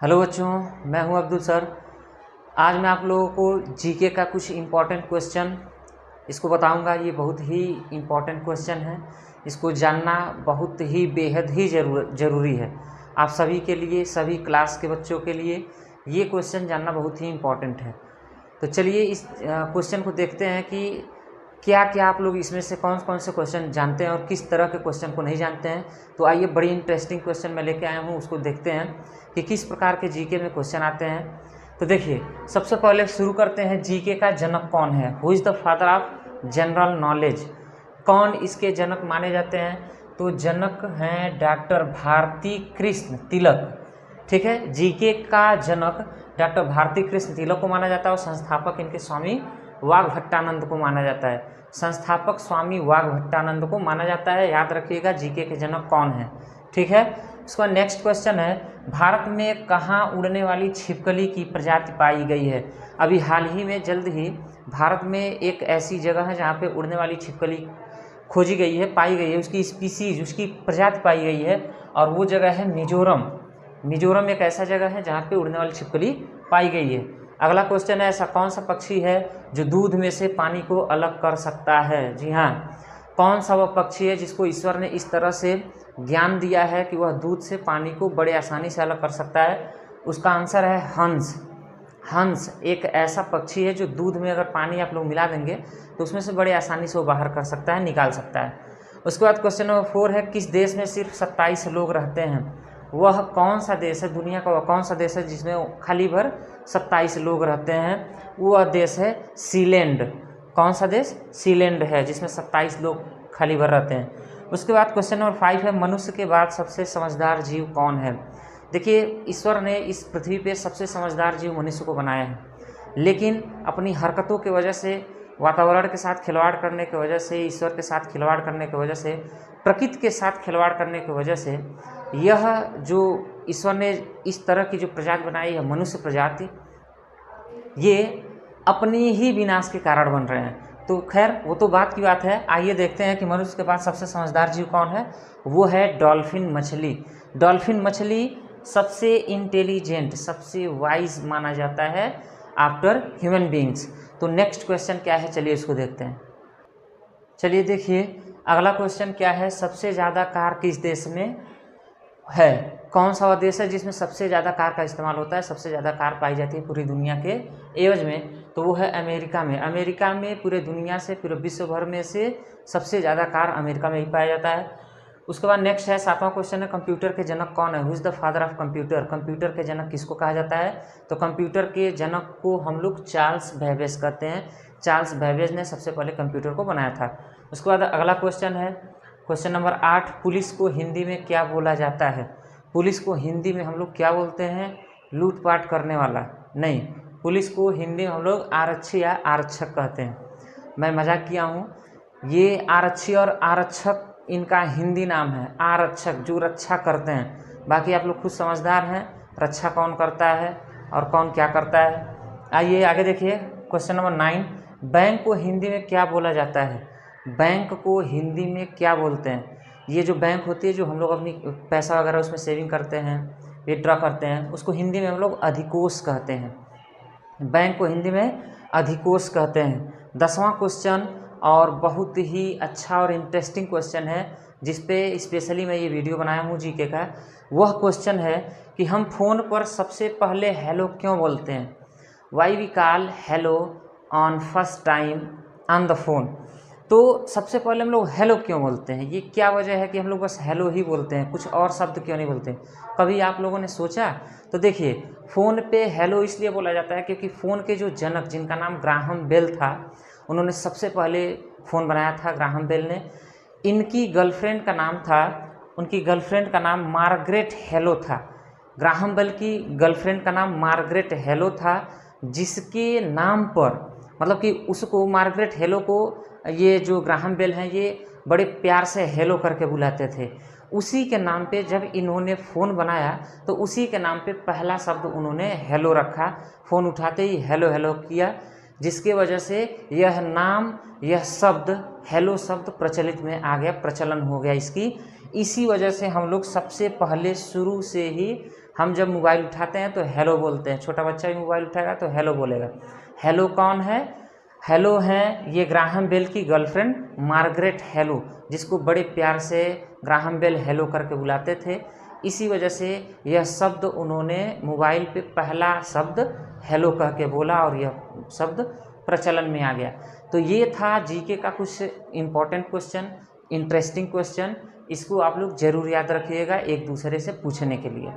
Hello बच्चों, मैं हूं अब्दुल सर। आज मैं आप लोगों को जीके का कुछ इम्पॉर्टेंट क्वेश्चन इसको बताऊंगा। ये बहुत ही इम्पॉर्टेंट क्वेश्चन है, इसको जानना बहुत ही बेहद ही ज़रूरी है। आप सभी के लिए, सभी क्लास के बच्चों के लिए ये क्वेश्चन जानना बहुत ही इम्पॉर्टेंट है। तो चलिए इस क्वेश्चन को देखते हैं कि क्या क्या आप लोग इसमें से कौन कौन से क्वेश्चन जानते हैं और किस तरह के क्वेश्चन को नहीं जानते हैं। तो आइए, बड़ी इंटरेस्टिंग क्वेश्चन मैं लेके आया हूँ, उसको देखते हैं कि किस प्रकार के जीके में क्वेश्चन आते हैं। तो देखिए, सबसे पहले शुरू करते हैं, जीके का जनक कौन है? Who is the father of general knowledge? कौन इसके जनक माने जाते हैं? तो जनक हैं डॉक्टर भारती कृष्ण तिलक। ठीक है, जीके का जनक डॉक्टर भारती कृष्ण तिलक को माना जाता है और संस्थापक इनके स्वामी वाग्भट्टानंद को माना जाता है। संस्थापक स्वामी वाग्भट्टानंद को माना जाता है। याद रखिएगा जीके के जनक कौन है। ठीक है, उसका नेक्स्ट क्वेश्चन है, भारत में कहाँ उड़ने वाली छिपकली की प्रजाति पाई गई है? अभी हाल ही में जल्द ही भारत में एक ऐसी जगह है जहाँ पे उड़ने वाली छिपकली खोजी गई है, पाई गई है, उसकी स्पीसीज, उसकी प्रजाति पाई गई है, और वो जगह है मिजोरम। मिजोरम एक ऐसा जगह है जहाँ पे उड़ने वाली छिपकली पाई गई है। अगला क्वेश्चन है, ऐसा कौन सा पक्षी है जो दूध में से पानी को अलग कर सकता है? जी हाँ, कौन सा वह पक्षी है जिसको ईश्वर ने इस तरह से ज्ञान दिया है कि वह दूध से पानी को बड़े आसानी से अलग कर सकता है? उसका आंसर है हंस। हंस एक ऐसा पक्षी है जो दूध में अगर पानी आप लोग मिला देंगे तो उसमें से बड़े आसानी से वो बाहर कर सकता है, निकाल सकता है। उसके बाद क्वेश्चन नंबर 4 है, किस देश में सिर्फ 27 लोग रहते हैं? वह कौन सा देश है? दुनिया का वह कौन सा देश है जिसमें खाली भर 27 लोग रहते हैं? वह देश है सीलैंड। कौन सा देश? सीलैंड है, जिसमें 27 लोग खाली भर रहते हैं। उसके बाद क्वेश्चन नंबर 5 है, मनुष्य के बाद सबसे समझदार जीव कौन है? देखिए, ईश्वर ने इस पृथ्वी पे सबसे समझदार जीव मनुष्य को बनाया है, लेकिन अपनी हरकतों की वजह से, वातावरण के साथ खिलवाड़ करने की वजह से, ईश्वर के साथ खिलवाड़ करने की वजह से, प्रकृति के साथ खिलवाड़ करने की वजह से, यह जो ईश्वर ने इस तरह की जो प्रजाति बनाई है, मनुष्य प्रजाति, ये अपनी ही विनाश के कारण बन रहे हैं। तो खैर, वो तो बात की बात है। आइए देखते हैं कि मनुष्य के पास सबसे समझदार जीव कौन है। वो है डॉल्फिन मछली। डॉल्फिन मछली सबसे इंटेलिजेंट, सबसे वाइज माना जाता है आफ्टर ह्यूमन बींग्स। तो नेक्स्ट क्वेश्चन क्या है, चलिए इसको देखते हैं। चलिए देखिए, अगला क्वेश्चन क्या है, सबसे ज़्यादा कार किस देश में है? कौन सा वह देश है जिसमें सबसे ज़्यादा कार का इस्तेमाल होता है, सबसे ज़्यादा कार पाई जाती है पूरी दुनिया के एवज में? तो वो है अमेरिका में। अमेरिका में पूरे दुनिया से, पूरे विश्व भर में से सबसे ज़्यादा कार अमेरिका में ही पाया जाता है। उसके बाद नेक्स्ट है, 7वां क्वेश्चन है, कंप्यूटर के जनक कौन है? Who is the father of computer? Computer के जनक किसको कहा जाता है? तो कंप्यूटर के जनक को हम लोग चार्ल्स बेबेज कहते हैं। चार्ल्स बेबेज ने सबसे पहले कंप्यूटर को बनाया था। उसके बाद अगला क्वेश्चन है, क्वेश्चन नंबर 8, पुलिस को हिंदी में क्या बोला जाता है? पुलिस को हिंदी में हम लोग क्या बोलते हैं? लूटपाट करने वाला नहीं, पुलिस को हिंदी में हम लोग आरक्षी या आरक्षक कहते हैं। मैं मजाक किया हूँ। ये आरक्षी और आरक्षक इनका हिंदी नाम है। आरक्षक जो रक्षा करते हैं, बाकी आप लोग खुद समझदार हैं, रक्षा कौन करता है और कौन क्या करता है। आइए आगे देखिए, क्वेश्चन नंबर 9, बैंक को हिंदी में क्या बोला जाता है? बैंक को हिंदी में क्या बोलते हैं? ये जो बैंक होती है, जो हम लोग अपनी पैसा वगैरह उसमें सेविंग करते हैं, विथड्रॉ करते हैं, उसको हिंदी में हम लोग अधिकोष कहते हैं। बैंक को हिंदी में अधिकोष कहते हैं। 10वां क्वेश्चन, और बहुत ही अच्छा और इंटरेस्टिंग क्वेश्चन है, जिस पे स्पेशली मैं ये वीडियो बनाया हूँ जीके का। वह क्वेश्चन है कि हम फ़ोन पर सबसे पहले हेलो क्यों बोलते हैं? Why we call hello on first time on the phone? तो सबसे पहले हम लोग हेलो क्यों बोलते हैं? ये क्या वजह है कि हम लोग बस हेलो ही बोलते हैं, कुछ और शब्द क्यों नहीं बोलते? कभी आप लोगों ने सोचा? तो देखिए, फ़ोन पे हेलो इसलिए बोला जाता है क्योंकि फ़ोन के जो जनक, जिनका नाम ग्राहम बेल था, उन्होंने सबसे पहले फ़ोन बनाया था, ग्राहम बेल ने। इनकी गर्लफ्रेंड का नाम था, उनकी गर्लफ्रेंड का नाम मार्गरेट हेलो था। ग्राहम बेल की गर्लफ्रेंड का नाम मार्गरेट हेलो था, जिसके नाम पर, मतलब कि उसको, मार्गरेट हेलो को, ये जो ग्राहम बेल हैं ये बड़े प्यार से हेलो करके बुलाते थे। उसी के नाम पे जब इन्होंने फ़ोन बनाया तो उसी के नाम पे पहला शब्द उन्होंने हेलो रखा। फ़ोन उठाते ही हेलो हेलो किया, जिसके वजह से यह नाम, यह शब्द, हेलो शब्द प्रचलित में आ गया, प्रचलन हो गया इसकी। इसी वजह से हम लोग सबसे पहले शुरू से ही हम जब मोबाइल उठाते हैं तो हेलो बोलते हैं, छोटा बच्चा भी मोबाइल उठाएगा तो हेलो बोलेगा। हेलो कौन है? हेलो है ये ग्राहम बेल की गर्लफ्रेंड मार्गरेट हेलो, जिसको बड़े प्यार से ग्राहम बेल हेलो करके बुलाते थे। इसी वजह से यह शब्द उन्होंने मोबाइल पे पहला शब्द हेलो कह के बोला और यह शब्द प्रचलन में आ गया। तो ये था जीके का कुछ इम्पोर्टेंट क्वेश्चन, इंटरेस्टिंग क्वेश्चन। इसको आप लोग ज़रूर याद रखिएगा एक दूसरे से पूछने के लिए।